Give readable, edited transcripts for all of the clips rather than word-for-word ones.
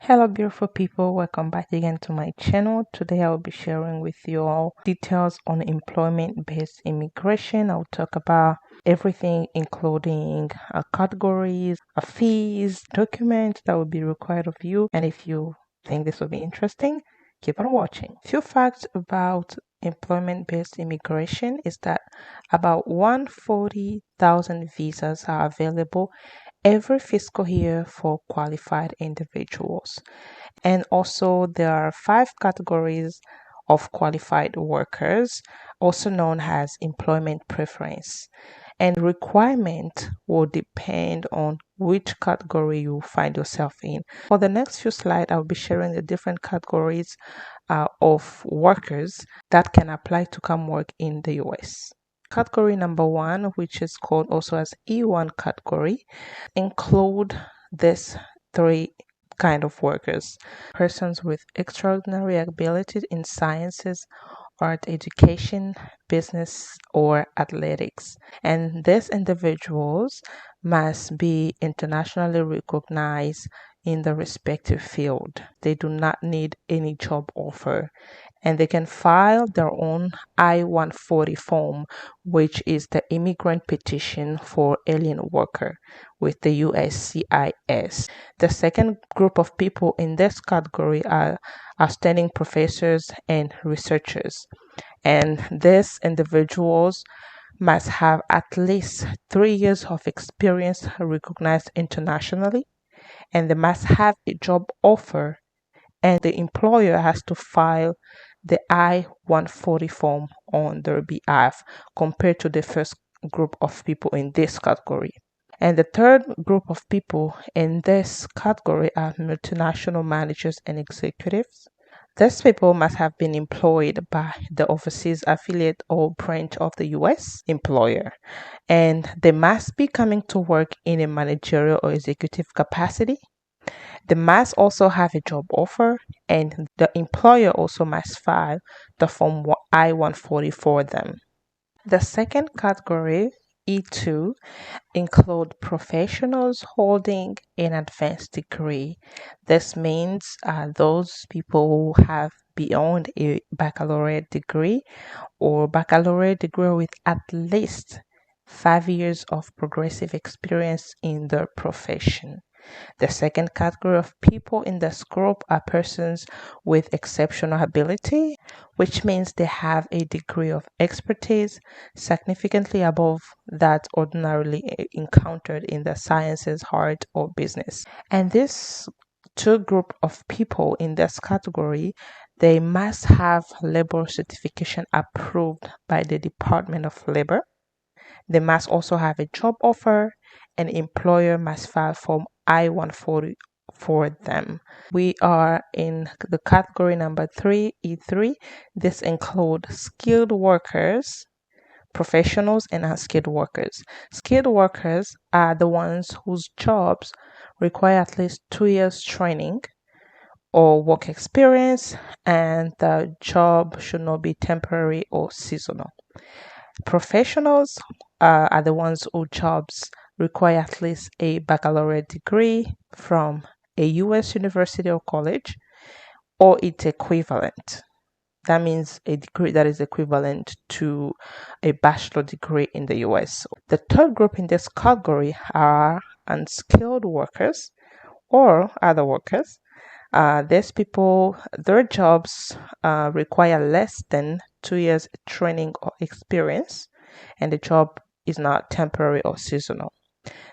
Hello beautiful people, welcome back again to my channel. Today I will be sharing with you all details on employment-based immigration. I'll talk about everything including categories, fees, documents that will be required of you. And if you think this will be interesting, keep on watching. Few facts about employment-based immigration is that about 140,000 visas are available every fiscal year for qualified individuals. And also, there are 5 categories of qualified workers, also known as employment preference. And requirement will depend on which category you find yourself in. For the next few slides, I'll be sharing the different categories of workers that can apply to come work in the US. Category number 1, which is called also as E1 category, include this 3 kind of workers: persons with extraordinary ability in sciences, art, education, business, or athletics. And these individuals must be internationally recognized in the respective field. They do not need any job offer, and they can file their own I-140 form, which is the immigrant petition for alien worker with the USCIS. The second group of people in this category are outstanding professors and researchers, and these individuals must have at least 3 years of experience recognized internationally, and they must have a job offer, and the employer has to file the I-140 form on their behalf compared to the first group of people in this category. And the third group of people in this category are multinational managers and executives. These people must have been employed by the overseas affiliate or branch of the US employer, and they must be coming to work in a managerial or executive capacity. They must also have a job offer, and the employer also must file the form I-140 for them. The second category, E2, include professionals holding an advanced degree. This means those people who have beyond a baccalaureate degree or baccalaureate degree with at least 5 years of progressive experience in their profession. The second category of people in this group are persons with exceptional ability, which means they have a degree of expertise significantly above that ordinarily encountered in the sciences, art, or business. And this 2 group of people in this category, they must have labor certification approved by the Department of Labor. They must also have a job offer, and employer must file Form I-140 for them. We are in the category number 3, E3. This includes skilled workers, professionals, and unskilled workers. Skilled workers are the ones whose jobs require at least 2 years training or work experience, and the job should not be temporary or seasonal. Professionals are the ones whose jobs require at least a baccalaureate degree from a US university or college or its equivalent. That means a degree that is equivalent to a bachelor degree in the US. The third group in this category are unskilled workers or other workers. These people, their jobs require less than 2 years training or experience, and the job is not temporary or seasonal.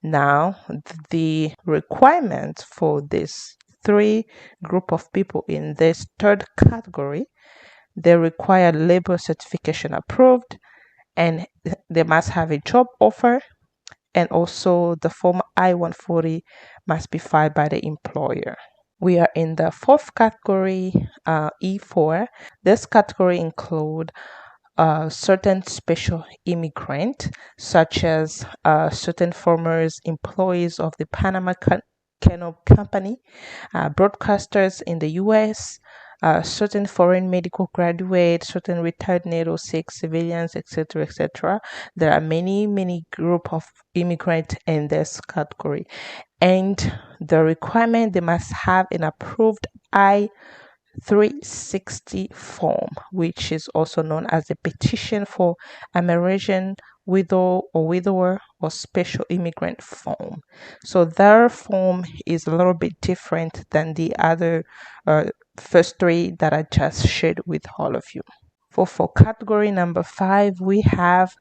Now, the requirements for this 3 group of people in this third category, they require labor certification approved, and they must have a job offer, and also the form I-140 must be filed by the employer. We are in the fourth category, E4. This category include certain special immigrant, such as certain former employees of the Panama Canal Company, broadcasters in the US, certain foreign medical graduates, certain retired NATO 6 civilians, etc., etc. There are many group of immigrants in this category. And the requirement, they must have an approved I-360 form, which is also known as a petition for American widow or widower or special immigrant form. So their form is a little bit different than the other first three that I just shared with all of you. For category number 5, we have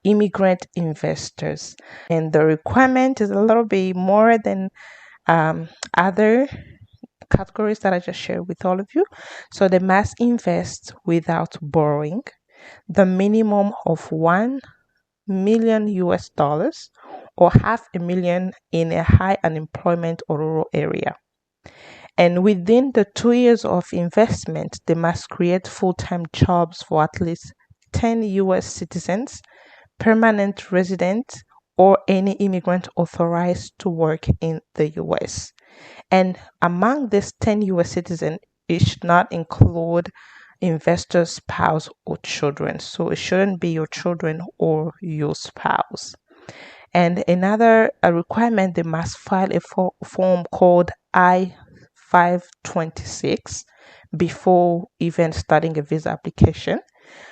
immigrant investors, and the requirement is a little bit more than other categories that I just shared with all of you. So they must invest without borrowing the minimum of 1 million US dollars or half a million in a high unemployment or rural area. And within the 2 years of investment, they must create full-time jobs for at least 10 US citizens, permanent residents, or any immigrant authorized to work in the US. And among these 10 US citizens, it should not include investor spouse or children. So it shouldn't be your children or your spouse. And another requirement, they must file a form called I-526 before even starting a visa application,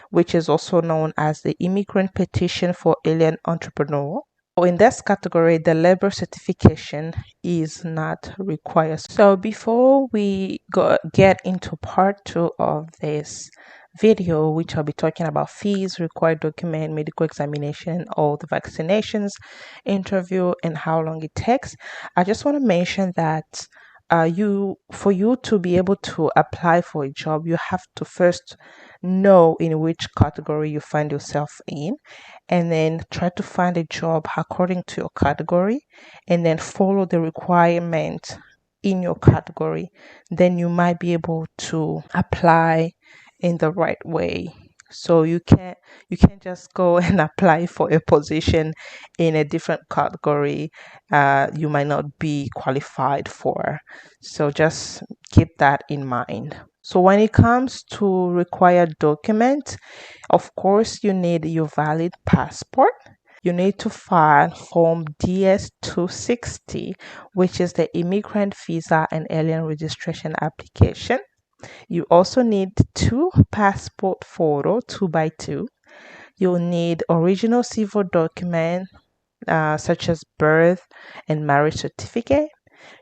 which is also known as the Immigrant Petition for Alien Entrepreneur. In this category, the labor certification is not required. So before we get into part 2 of this video, which I'll be talking about fees, required document, medical examination, all the vaccinations, interview, and how long it takes, I just want to mention that for you to be able to apply for a job, you have to first know in which category you find yourself in, and then try to find a job according to your category, and then follow the requirement in your category. Then you might be able to apply in the right way. So you can't just go and apply for a position in a different category you might not be qualified for. So just keep that in mind. So when it comes to required documents, of course, you need your valid passport. You need to file Form DS-260, which is the Immigrant Visa and Alien Registration Application. You also need 2 passport photo, 2x2. You'll need original civil document such as birth and marriage certificate.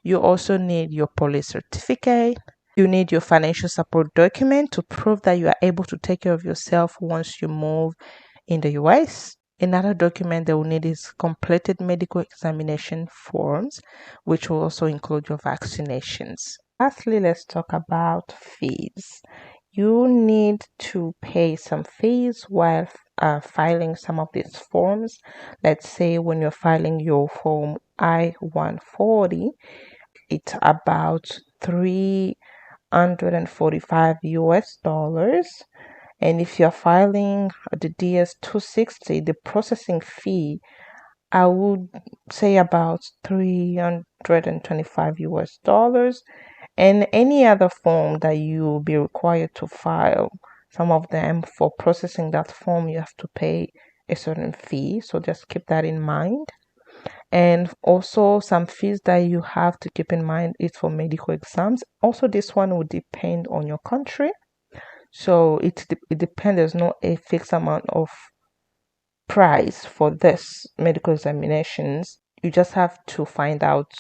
You also need your police certificate. You need your financial support document to prove that you are able to take care of yourself once you move in the US. Another document they will need is completed medical examination forms, which will also include your vaccinations. Lastly, let's talk about fees. You need to pay some fees while filing some of these forms. Let's say when you're filing your form I-140, it's about $345 US. And if you're filing the DS-260, the processing fee, I would say about $325 US. And any other form that you will be required to file, some of them for processing that form, you have to pay a certain fee. So just keep that in mind. And also some fees that you have to keep in mind is for medical exams. Also, this one will depend on your country. So it depends. There's not a fixed amount of price for this medical examinations. You just have to find out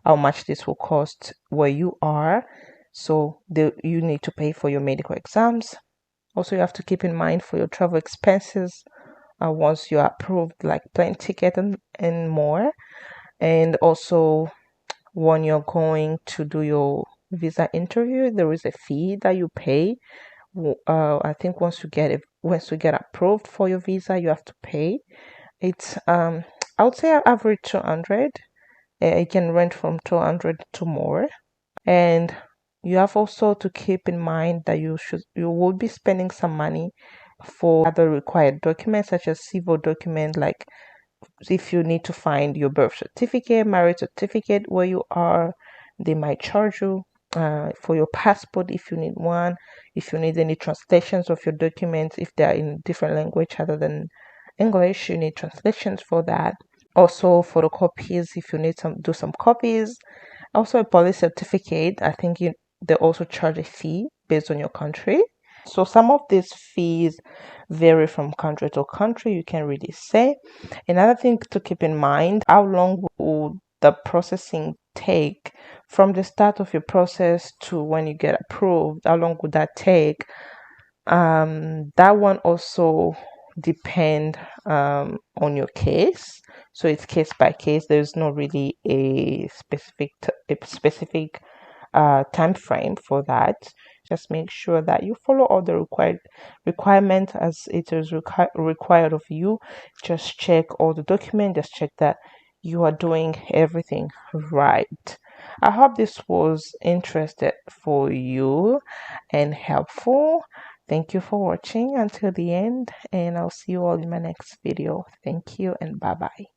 how much this will cost where you are. So you need to pay for your medical exams. Also, you have to keep in mind for your travel expenses once you are approved, like plane ticket and more. And also, when you're going to do your visa interview, there is a fee that you pay. I think once you get approved for your visa, you have to pay. It's I would say average 200. It can range from 200 to more. And you have also to keep in mind that you will be spending some money for other required documents, such as civil document, like if you need to find your birth certificate, marriage certificate where you are, they might charge you. For your passport, if you need one, if you need any translations of your documents, if they are in different language other than English, you need translations for that. Also photocopies if you need some copies. Also a police certificate. I think they also charge a fee based on your country. So some of these fees vary from country to country, you can really say. Another thing to keep in mind, how long will the processing take from the start of your process to when you get approved? How long would that take? That one also depend on your case. So it's case by case. There's not really a specific time frame for that. Just make sure that you follow all the requirements as it is required of you. Just check all the documents. Just check that you are doing everything right. I hope this was interesting for you and helpful. Thank you for watching until the end, and I'll see you all in my next video. Thank you and bye bye.